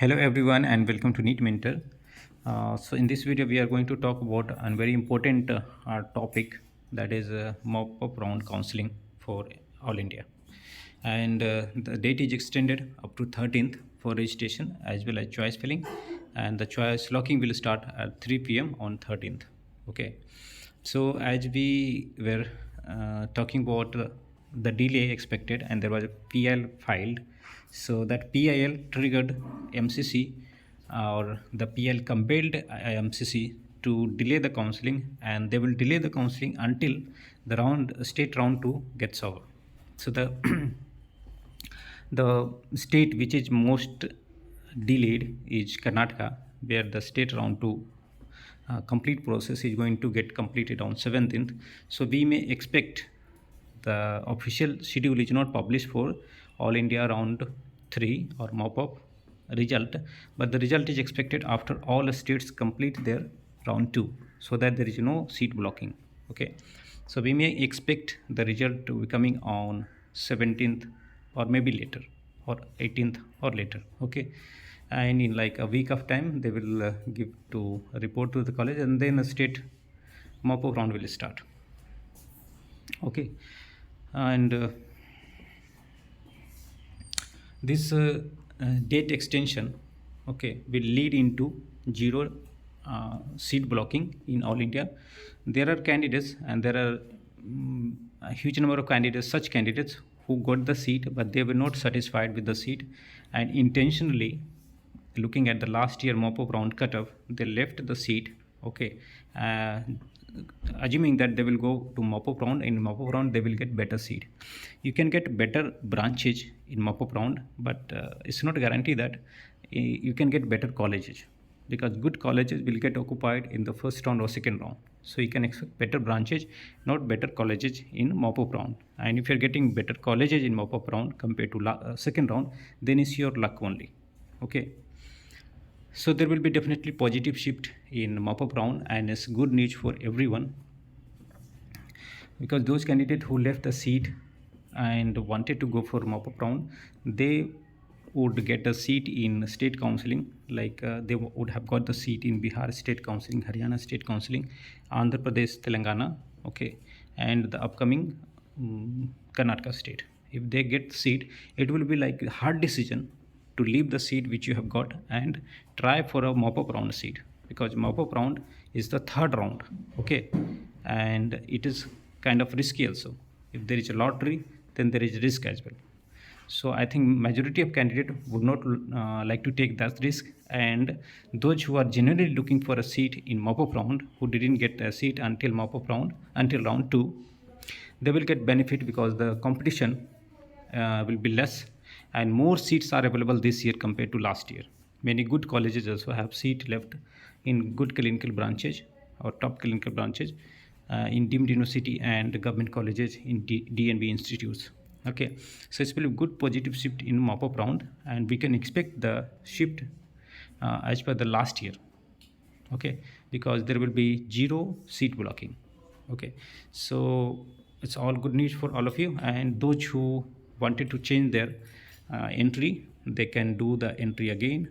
Hello everyone and welcome to NEET Mentor. So in this video we are going to talk about a very important topic, that is mop-up round counseling for all India. And the date is extended up to 13th for registration as well as choice filling, and the choice locking will start at 3 p.m. on 13th. Okay. So as we were talking about the delay expected, and there was a PIL filed, so that PIL triggered MCC, or the PIL compelled MCC to delay the counseling, and they will delay the counseling until the state round 2 gets over. So the the state which is most delayed is Karnataka, where the state round 2 complete process is going to get completed on 17th. So we may expect the official schedule is not published for all India round 3 or mop-up result, but the result is expected after all states complete their round 2, so that there is no seat blocking. Okay, so we may expect the result to be coming on 17th or maybe later, or 18th or later. Okay, and in like a week of time they will give to report to the college, and then a state mop-up round will start. Okay, and this date extension, okay, will lead into zero seat blocking in all India. There are candidates, and there are a huge number of candidates, such candidates who got the seat but they were not satisfied with the seat, and intentionally, looking at the last year mop-up round cutoff, they left the seat. Okay, uh, assuming that they will go to mop-up round. In mop-up round they will get better seat. You can get better branches in mop-up round, but it's not a guarantee that you can get better colleges, because good colleges will get occupied in the first round or second round. So you can expect better branches, not better colleges in mop-up round. And if you're getting better colleges in mop-up round compared to second round, then it's your luck only. Okay, so there will be definitely positive shift in mop-up round, and it's good news for everyone, because those candidates who left the seat and wanted to go for mop-up round, they would get a seat in state counseling, like they would have got the seat in Bihar state counseling, Haryana state counseling, Andhra Pradesh, Telangana. Okay, and the upcoming Karnataka state. If they get the seat, it will be like a hard decision to leave the seat which you have got and try for a mop-up round seat, because mop-up round is the third round. Okay, and it is kind of risky also. If there is a lottery, then there is risk as well. So I think majority of candidates would not like to take that risk, and those who are generally looking for a seat in mop-up round, who didn't get a seat until mop-up round, until round 2, they will get benefit, because the competition will be less and more seats are available this year compared to last year. Many good colleges also have seat left in good clinical branches or top clinical branches in deemed university and government colleges in DNB institutes. Okay, so it's will be good positive shift in mop-up round, and we can expect the shift as per the last year. Okay, because there will be zero seat blocking. Okay, so it's all good news for all of you, and those who wanted to change their entry, they can do the entry again,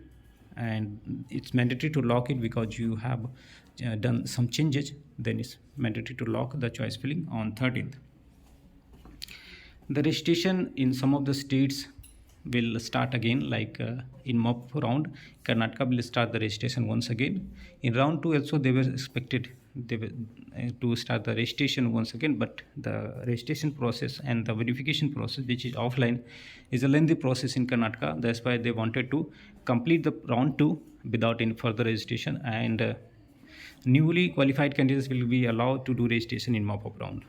and it's mandatory to lock it because you have done some changes. Then it's mandatory to lock the choice filling on 13th. The registration in some of the states will start again, like in mop round, Karnataka will start the registration once again. In round 2 also they were expected to start the registration once again, but the registration process and the verification process, which is offline, is a lengthy process in Karnataka. That's why they wanted to complete the round 2 without any further registration, and newly qualified candidates will be allowed to do registration in mop-up round.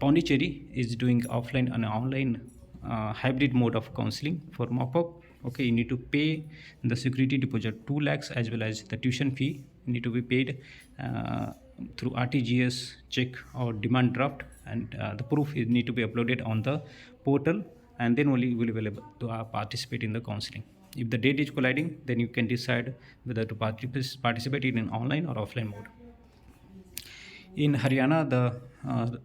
Pondicherry is doing offline and online hybrid mode of counseling for mop-up. Okay, you need to pay the security deposit 2 lakhs, as well as the tuition fee need to be paid through RTGS check or demand draft, and the proof is need to be uploaded on the portal, and then only you will be able to participate in the counseling. If the date is colliding, then you can decide whether to participate in an online or offline mode. In Haryana, the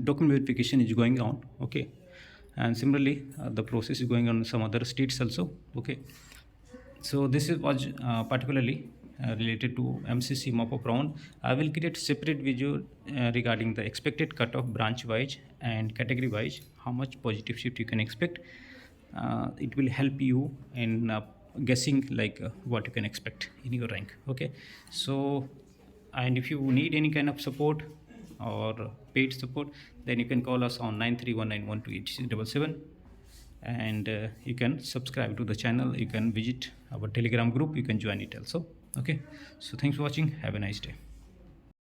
document verification is going on. Okay, and similarly the process is going on in some other states also. Okay, so this is was particularly related to MCC mop-up round. I will create separate video regarding the expected cutoff branch wise and category wise, how much positive shift you can expect. It will help you in guessing like what you can expect in your rank. Okay, so and if you need any kind of support or paid support, then you can call us on 9319128677, and you can subscribe to the channel, you can visit our telegram group, you can join it also. Okay, so thanks for watching, have a nice day.